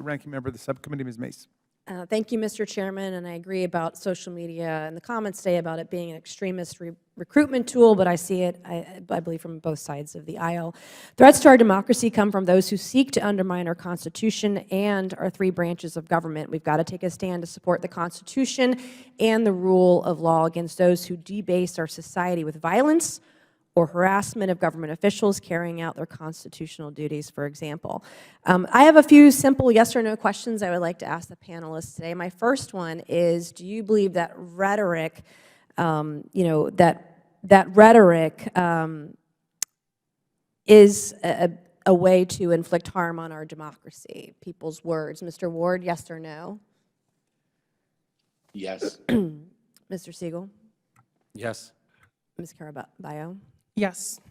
Ranking Member of the Subcommittee, Ms. Mace. Thank you, Mr. Chairman, and I agree about social media and the comments today about it being an extremist recruitment tool, but I see it, I believe, from both sides of the aisle. Threats to our democracy come from those who seek to undermine our Constitution and our three branches of government. We've got to take a stand to support the Constitution and the rule of law against those who debase our society with violence or harassment of government officials carrying out their constitutional duties, for example. I have a few simple yes or no questions I would like to ask the panelists today. My first one is, do you believe that rhetoric, that rhetoric is a way to inflict harm on our democracy, people's words? Mr. Ward, yes or no? Yes. Mr. Siegel? Yes. Ms. Caraballo? Yes.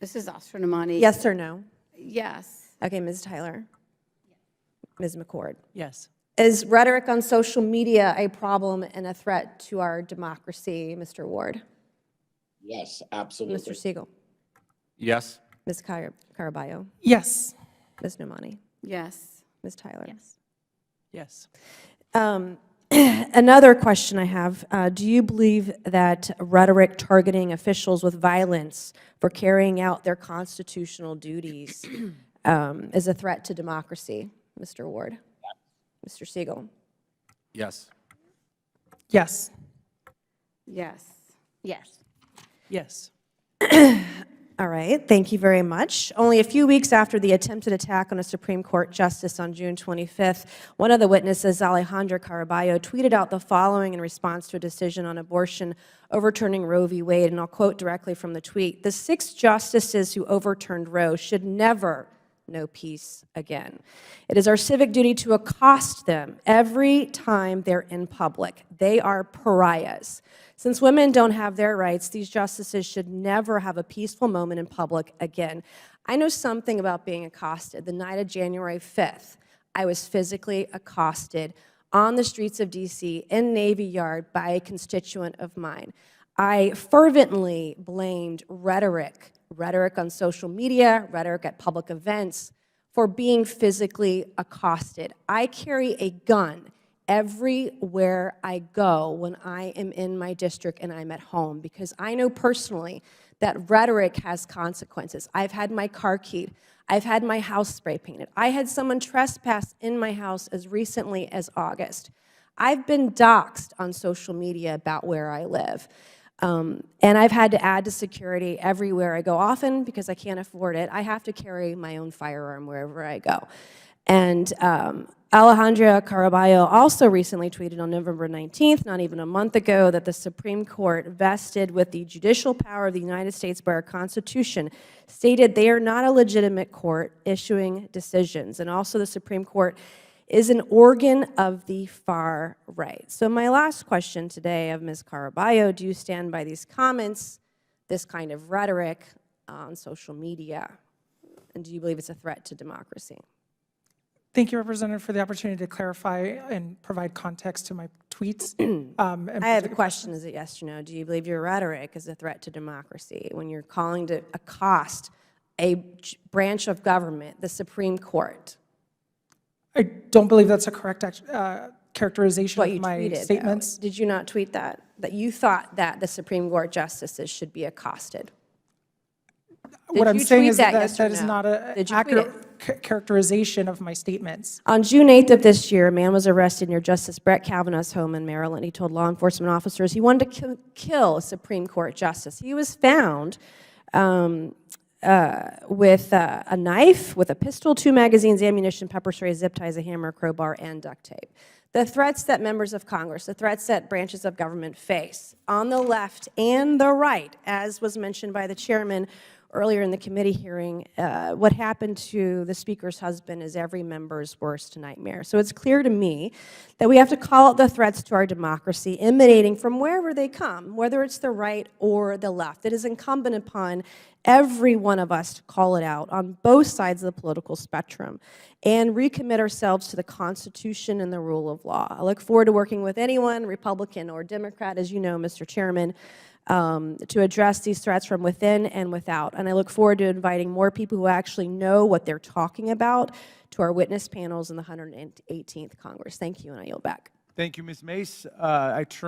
This is Astronomani. Yes or no? Yes. Okay, Ms. Tyler? Ms. McCord? Yes. Is rhetoric on social media a problem and a threat to our democracy, Mr. Ward? Yes, absolutely. Mr. Siegel? Yes. Ms. Caraballo? Yes. Ms. Nomani? Yes. Ms. Tyler? Yes. Yes. Another question I have, do you believe that rhetoric targeting officials with violence for carrying out their constitutional duties is a threat to democracy, Mr. Ward? Mr. Siegel? Yes. Yes. Yes. Yes. Yes. All right, thank you very much. Only a few weeks after the attempted attack on a Supreme Court justice on June 25th, one of the witnesses, Alejandra Caraballo, tweeted out the following in response to a decision on abortion overturning Roe v. Wade, and I'll quote directly from the tweet: "The 6 justices who overturned Roe should never know peace again. It is our civic duty to accost them every time they're in public. They are pariahs. Since women don't have their rights, these justices should never have a peaceful moment in public again." I know something about being accosted. The night of January 5th, I was physically accosted on the streets of DC in Navy Yard by a constituent of mine. I fervently blamed rhetoric on social media, rhetoric at public events, for being physically accosted. I carry a gun everywhere I go when I am in my district and I'm at home, because I know personally that rhetoric has consequences. I've had my car keyed. I've had my house spray painted. I had someone trespass in my house as recently as August. I've been doxxed on social media about where I live. And I've had to add to security everywhere I go. Often, because I can't afford it, I have to carry my own firearm wherever I go. And Alejandra Caraballo also recently tweeted on November 19th, not even a month ago, that the Supreme Court, vested with the judicial power of the United States by our Constitution, stated they are not a legitimate court issuing decisions. And also the Supreme Court is an organ of the far right. So my last question today of Ms. Caraballo: do you stand by these comments, this kind of rhetoric on social media, and do you believe it's a threat to democracy? Thank you, Representative, for the opportunity to clarify and provide context to my tweets. I have a question, is it yes or no? Do you believe your rhetoric is a threat to democracy when you're calling to accost a branch of government, the Supreme Court? I don't believe that's a correct characterization What of you my tweeted, statements. though. Did you not tweet that? That you thought that the Supreme Court justices should be accosted? What I'm you saying tweet is that, that yes or that is no? not an Did you tweet accurate characterization of my statements. On June 8th of this year, a man was arrested near Justice Brett Kavanaugh's home in Maryland. He told law enforcement officers he wanted to kill a Supreme Court justice. He was found with a knife, with a pistol, 2 magazines, ammunition, pepper spray, zip ties, a hammer, crowbar, and duct tape. The threats that members of Congress, the threats that branches of government face on the left and the right, as was mentioned by the chairman earlier in the committee hearing, what happened to the Speaker's husband is every member's worst nightmare. So it's clear to me that we have to call out the threats to our democracy emanating from wherever they come, whether it's the right or the left. It is incumbent upon every one of us to call it out on both sides of the political spectrum and recommit ourselves to the Constitution and the rule of law. I look forward to working with anyone, Republican or Democrat, as you know, Mr. Chairman, to address these threats from within and without. And I look forward to inviting more people who actually know what they're talking about to our witness panels in the 118th Congress. Thank you, and I yield back. Thank you, Ms. Mace. I turn